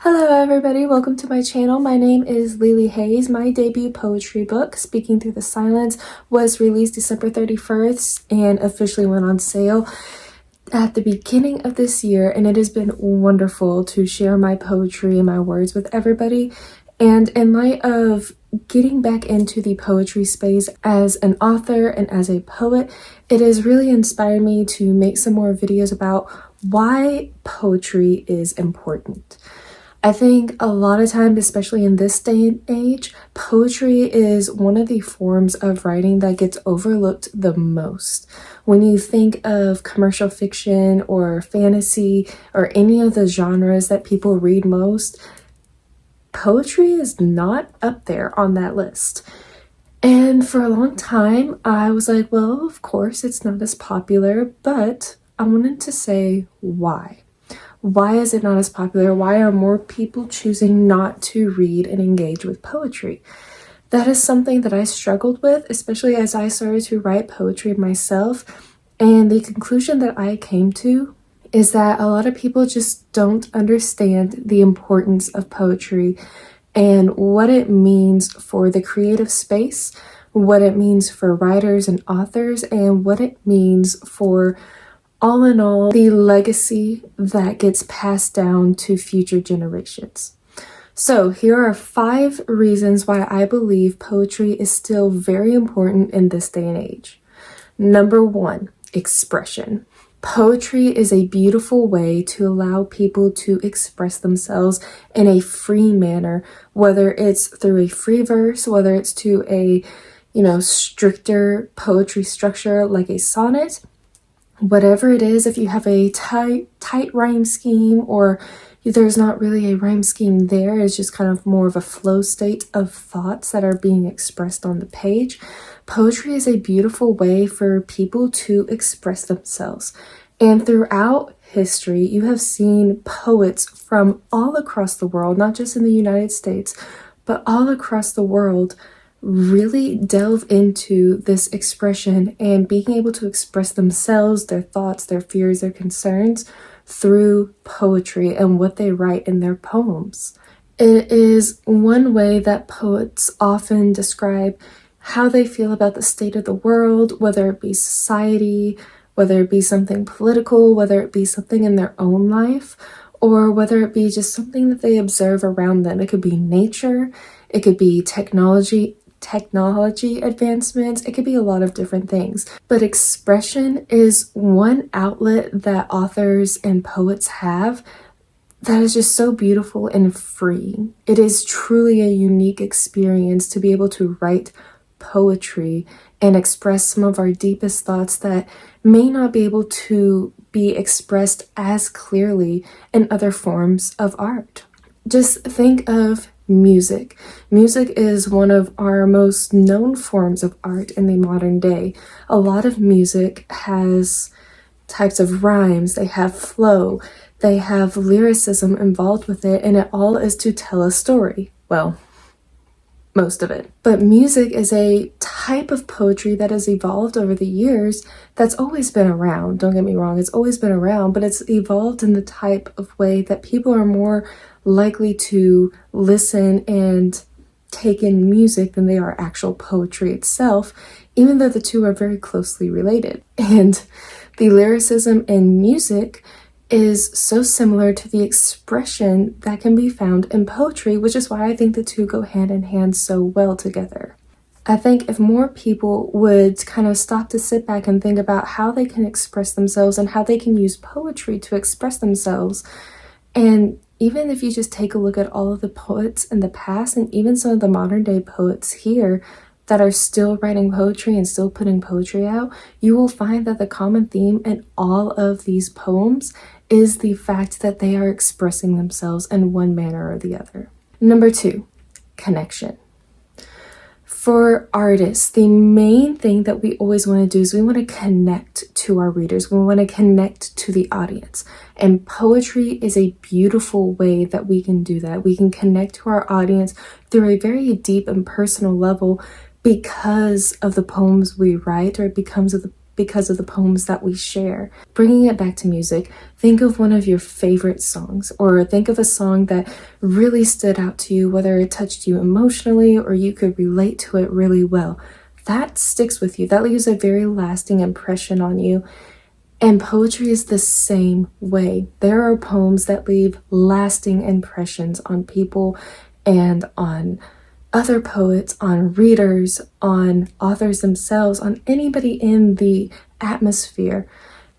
Hello everybody, welcome to my channel. My name is Lily Hayes. My debut poetry book, Speaking Through the Silence, was released December 31st and officially went on sale at the beginning of this year, and it has been wonderful to share my poetry and my words with everybody. And in light of getting back into the poetry space as an author and as a poet, it has really inspired me to make some more videos about why poetry is important. I think a lot of times, especially in this day and age, poetry is one of the forms of writing that gets overlooked the most. When you think of commercial fiction or fantasy or any of the genres that people read most, poetry is not up there on that list. And for a long time, I was like, well, of course, it's not as popular, but I wanted to say why. Why is it not as popular? Why are more people choosing not to read and engage with poetry? That is something that I struggled with, especially as I started to write poetry myself. And the conclusion that I came to is that a lot of people just don't understand the importance of poetry and what it means for the creative space, what it means for writers and authors, and what it means for, all in all, the legacy that gets passed down to future generations. So here are 5 reasons why I believe poetry is still very important in this day and age. Number 1, expression. Poetry is a beautiful way to allow people to express themselves in a free manner, whether it's through a free verse, whether it's to a, stricter poetry structure like a sonnet. Whatever it is, if you have a tight rhyme scheme, or there's not really a rhyme scheme there, it's just kind of more of a flow state of thoughts that are being expressed on the page. Poetry is a beautiful way for people to express themselves. And throughout history, you have seen poets from all across the world, not just in the United States, but all across the world, really delve into this expression and being able to express themselves, their thoughts, their fears, their concerns through poetry and what they write in their poems. It is one way that poets often describe how they feel about the state of the world, whether it be society, whether it be something political, whether it be something in their own life, or whether it be just something that they observe around them. It could be nature, it could be technology advancements, it could be a lot of different things. But expression is one outlet that authors and poets have that is just so beautiful and freeing. It is truly a unique experience to be able to write poetry and express some of our deepest thoughts that may not be able to be expressed as clearly in other forms of art. Just think of music. Music is one of our most known forms of art in the modern day. A lot of music has types of rhymes, they have flow, they have lyricism involved with it, and it all is to tell a story. Well, most of it. But music is a type of poetry that has evolved over the years that's always been around. Don't get me wrong, it's always been around, but it's evolved in the type of way that people are more likely to listen and take in music than they are actual poetry itself, even though the two are very closely related. And the lyricism in music is so similar to the expression that can be found in poetry, which is why I think the two go hand in hand so well together. I think if more people would kind of stop to sit back and think about how they can express themselves and how they can use poetry to express themselves, and even if you just take a look at all of the poets in the past and even some of the modern day poets here that are still writing poetry and still putting poetry out, you will find that the common theme in all of these poems is the fact that they are expressing themselves in one manner or the other. Number 2, connection. For artists, the main thing that we always want to do is we want to connect to our readers. We want to connect to the audience. And poetry is a beautiful way that we can do that. We can connect to our audience through a very deep and personal level because of the poems we write, or because because of the poems that we share. Bringing it back to music, think of one of your favorite songs, or think of a song that really stood out to you, whether it touched you emotionally or you could relate to it really well. That sticks with you. That leaves a very lasting impression on you. And poetry is the same way. There are poems that leave lasting impressions on people and on other poets, on readers, on authors themselves, on anybody in the atmosphere,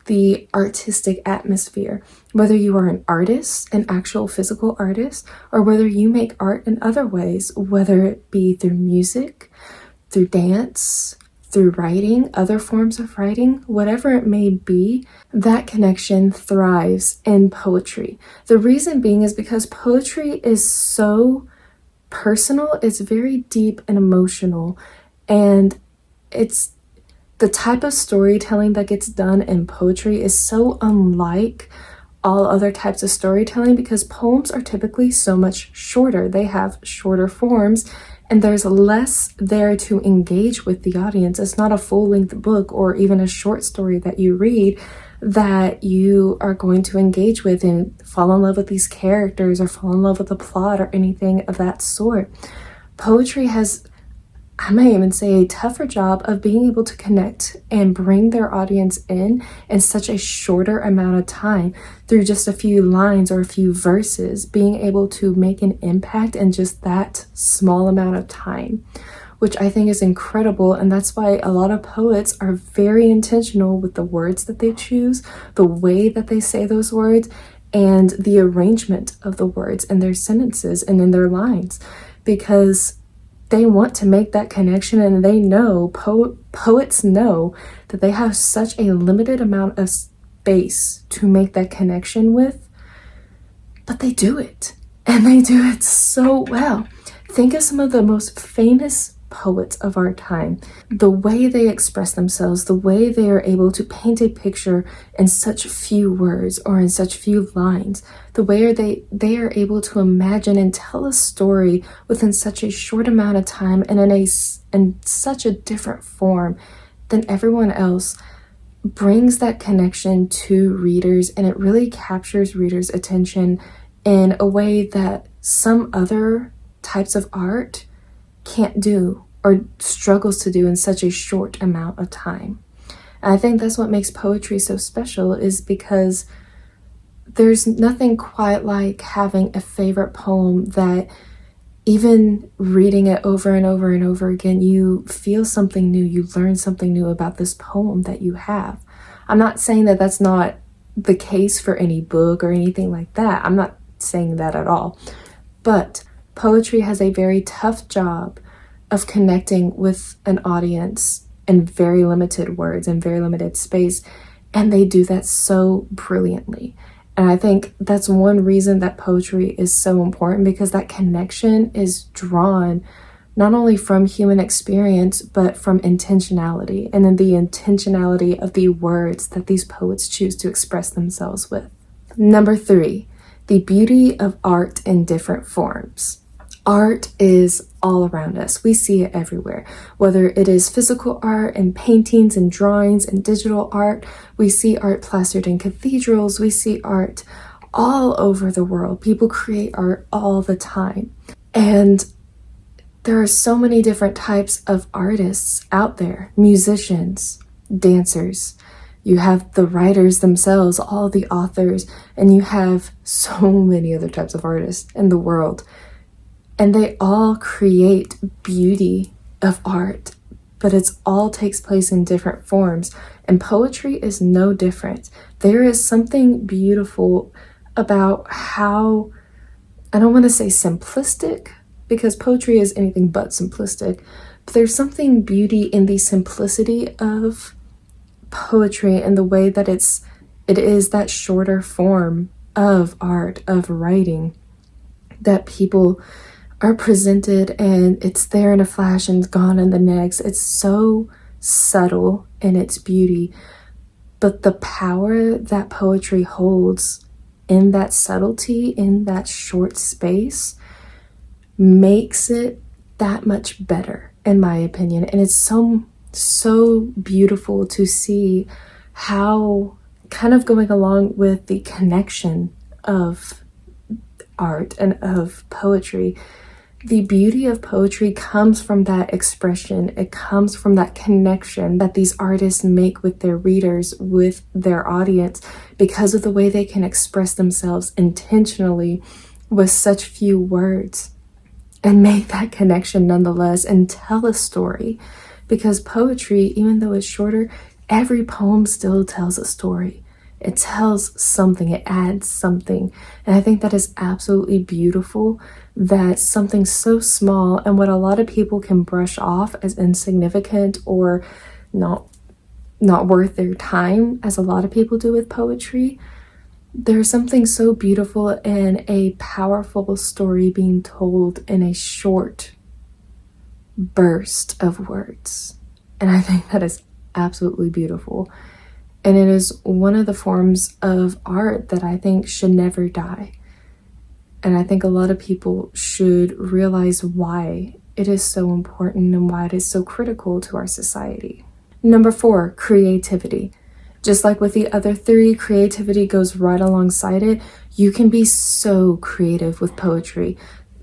the artistic atmosphere. Whether you are an artist, an actual physical artist, or whether you make art in other ways, whether it be through music, through dance, through writing, other forms of writing, whatever it may be, that connection thrives in poetry. The reason being is because poetry is so personal, it's very deep and emotional, and it's the type of storytelling that gets done in poetry is so unlike all other types of storytelling because poems are typically so much shorter. They have shorter forms and there's less there to engage with the audience. It's not a full-length book or even a short story that you read that you are going to engage with and fall in love with these characters or fall in love with the plot or anything of that sort. Poetry has, I may even say, a tougher job of being able to connect and bring their audience in such a shorter amount of time through just a few lines or a few verses, being able to make an impact in just that small amount of time, which I think is incredible. And that's why a lot of poets are very intentional with the words that they choose, the way that they say those words, and the arrangement of the words in their sentences and in their lines, because they want to make that connection, and they know, poets know that they have such a limited amount of space to make that connection with, but they do it, and they do it so well. Think of some of the most famous poets of our time, the way they express themselves, the way they are able to paint a picture in such few words or in such few lines, the way they are able to imagine and tell a story within such a short amount of time and in such a different form than everyone else, brings that connection to readers, and it really captures readers' attention in a way that some other types of art can't do or struggles to do in such a short amount of time. And I think that's what makes poetry so special, is because there's nothing quite like having a favorite poem that even reading it over and over and over again, you feel something new, you learn something new about this poem that you have. I'm not saying that that's not the case for any book or anything like that. I'm not saying that at all. But poetry has a very tough job of connecting with an audience in very limited words and very limited space, and they do that so brilliantly. And I think that's one reason that poetry is so important, because that connection is drawn not only from human experience, but from intentionality, and then the intentionality of the words that these poets choose to express themselves with. Number 3, the beauty of art in different forms. Art is all around us. We see it everywhere, whether it is physical art and paintings and drawings and digital art. We see art plastered in cathedrals. We see art all over the world. People create art all the time. And there are so many different types of artists out there: musicians, dancers. You have the writers themselves, all the authors, and you have so many other types of artists in the world. And they all create beauty of art, but it all takes place in different forms. And poetry is no different. There is something beautiful about how, I don't want to say simplistic, because poetry is anything but simplistic, but there's something beauty in the simplicity of poetry and the way that it is that shorter form of art, of writing, that people are presented and it's there in a flash and gone in the next. It's so subtle in its beauty, but the power that poetry holds in that subtlety, in that short space, makes it that much better, in my opinion. And it's so so beautiful to see how, kind of going along with the connection of art and of poetry, the beauty of poetry comes from that expression. It comes from that connection that these artists make with their readers, with their audience, because of the way they can express themselves intentionally with such few words and make that connection nonetheless and tell a story. Because poetry, even though it's shorter, every poem still tells a story. It tells something, it adds something. And I think that is absolutely beautiful, that something so small and what a lot of people can brush off as insignificant or not worth their time, as a lot of people do with poetry, there's something so beautiful in a powerful story being told in a short burst of words. And I think that is absolutely beautiful. And it is one of the forms of art that I think should never die. And I think a lot of people should realize why it is so important and why it is so critical to our society. Number 4, creativity. Just like with the other 3, creativity goes right alongside it. You can be so creative with poetry.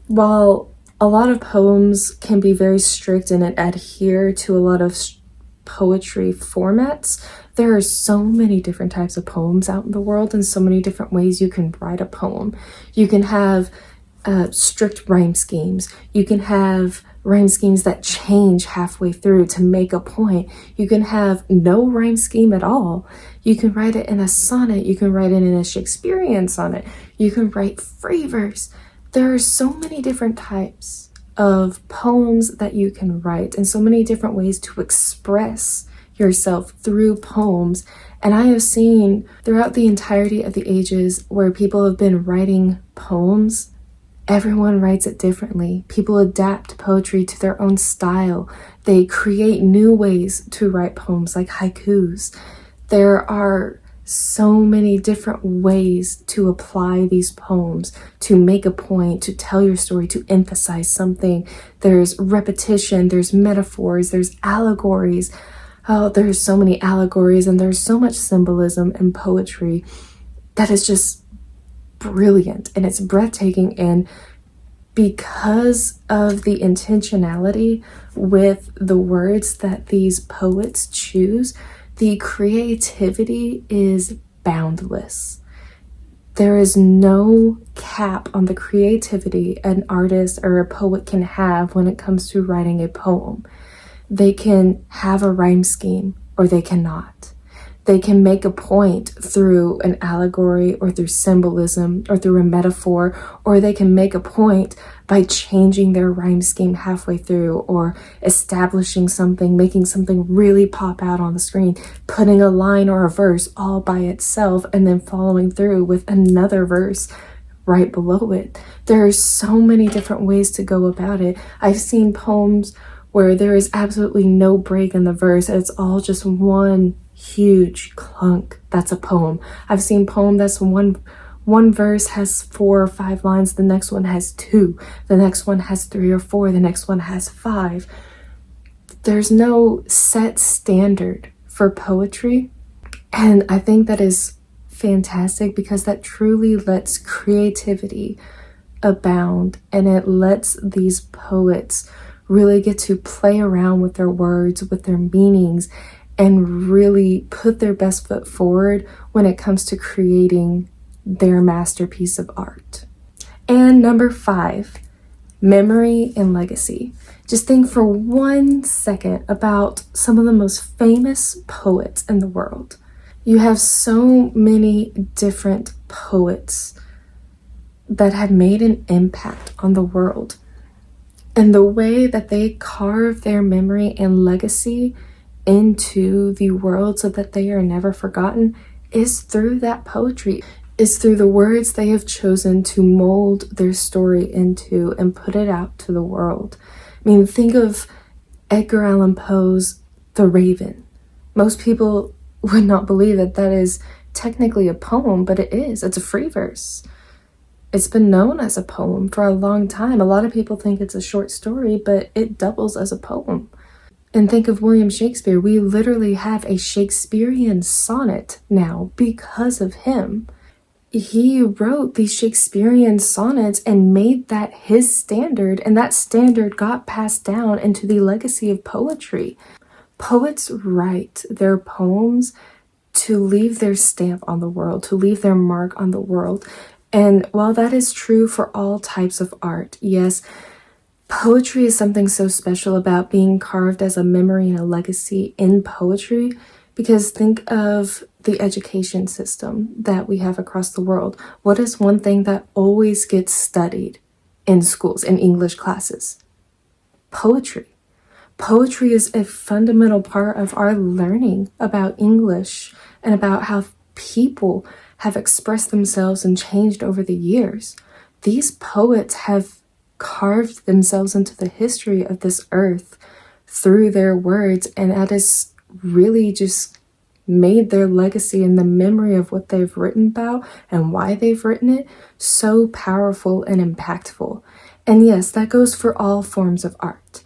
While a lot of poems can be very strict and adhere to a lot of poetry formats, there are so many different types of poems out in the world and so many different ways you can write a poem. You can have strict rhyme schemes. You can have rhyme schemes that change halfway through to make a point. You can have no rhyme scheme at all. You can write it in a sonnet. You can write it in a Shakespearean sonnet. You can write free verse. There are so many different types of poems that you can write and so many different ways to express yourself through poems. And I have seen throughout the entirety of the ages where people have been writing poems, everyone writes it differently. People adapt poetry to their own style. They create new ways to write poems, like haikus. There are so many different ways to apply these poems, to make a point, to tell your story, to emphasize something. There's repetition, there's metaphors, there's allegories. Oh, there's so many allegories and there's so much symbolism in poetry that is just brilliant and it's breathtaking. And because of the intentionality with the words that these poets choose, the creativity is boundless. There is no cap on the creativity an artist or a poet can have when it comes to writing a poem. They can have a rhyme scheme or they cannot. They can make a point through an allegory or through symbolism or through a metaphor, or they can make a point by changing their rhyme scheme halfway through or establishing something, making something really pop out on the screen, putting a line or a verse all by itself and then following through with another verse right below it. There are so many different ways to go about it. I've seen poems where there is absolutely no break in the verse. It's all just one huge clunk. That's a poem. I've seen poem that's one verse has 4 or 5 lines, the next one has 2, the next one has 3 or 4, the next one has 5. There's no set standard for poetry, and I think that is fantastic because that truly lets creativity abound, and it lets these poets really get to play around with their words, with their meanings, and really put their best foot forward when it comes to creating their masterpiece of art. And number 5, memory and legacy. Just think for 1 second about some of the most famous poets in the world. You have so many different poets that have made an impact on the world. And the way that they carve their memory and legacy into the world so that they are never forgotten is through that poetry, is through the words they have chosen to mold their story into and put it out to the world. I mean, think of Edgar Allan Poe's The Raven. Most people would not believe that that is technically a poem, but it is. It's a free verse. It's been known as a poem for a long time. A lot of people think it's a short story, but it doubles as a poem. And think of William Shakespeare. We literally have a Shakespearean sonnet now because of him. He wrote these Shakespearean sonnets and made that his standard, and that standard got passed down into the legacy of poetry. Poets write their poems to leave their stamp on the world, to leave their mark on the world. And while that is true for all types of art, yes, poetry is something so special about being carved as a memory and a legacy in poetry, because think of the education system that we have across the world. What is one thing that always gets studied in schools, in English classes? Poetry. Poetry is a fundamental part of our learning about English and about how people have expressed themselves and changed over the years. These poets have carved themselves into the history of this earth through their words, and that has really just made their legacy and the memory of what they've written about and why they've written it so powerful and impactful. And yes, that goes for all forms of art,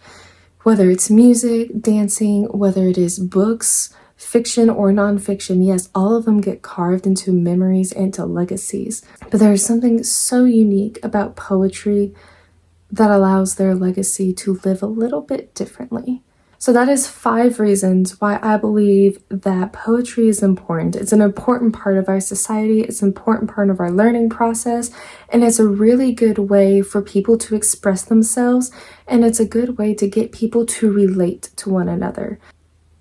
whether it's music, dancing, whether it is books, fiction or nonfiction. Yes, all of them get carved into memories and to legacies. But there's something so unique about poetry that allows their legacy to live a little bit differently. So that is 5 reasons why I believe that poetry is important. It's an important part of our society, it's an important part of our learning process, and it's a really good way for people to express themselves, and it's a good way to get people to relate to one another.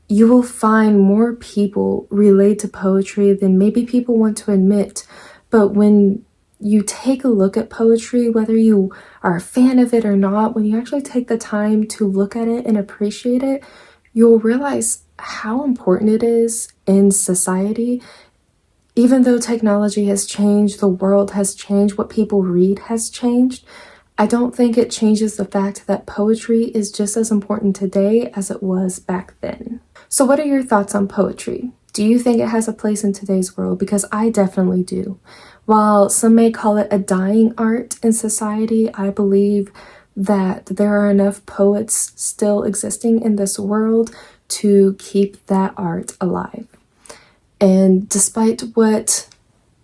You will find more people relate to poetry than maybe people want to admit, but when you take a look at poetry, whether you are a fan of it or not, when you actually take the time to look at it and appreciate it, you'll realize how important it is in society. Even though technology has changed, the world has changed, what people read has changed, I don't think it changes the fact that poetry is just as important today as it was back then. So what are your thoughts on poetry? Do you think it has a place in today's world? Because I definitely do. While some may call it a dying art in society, I believe that there are enough poets still existing in this world to keep that art alive. And despite what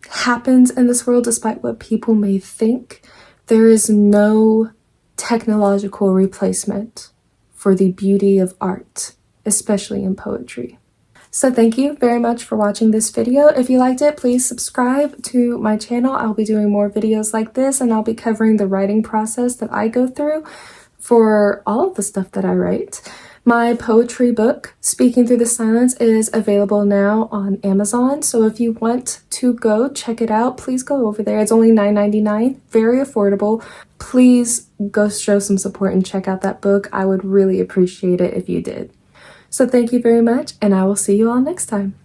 happens in this world, despite what people may think, there is no technological replacement for the beauty of art, especially in poetry. So thank you very much for watching this video. If you liked it, please subscribe to my channel. I'll be doing more videos like this, and I'll be covering the writing process that I go through for all of the stuff that I write. My poetry book, Speaking Through the Silence, is available now on Amazon. So if you want to go check it out, please go over there. It's only $9.99, very affordable. Please go show some support and check out that book. I would really appreciate it if you did. So thank you very much, and I will see you all next time.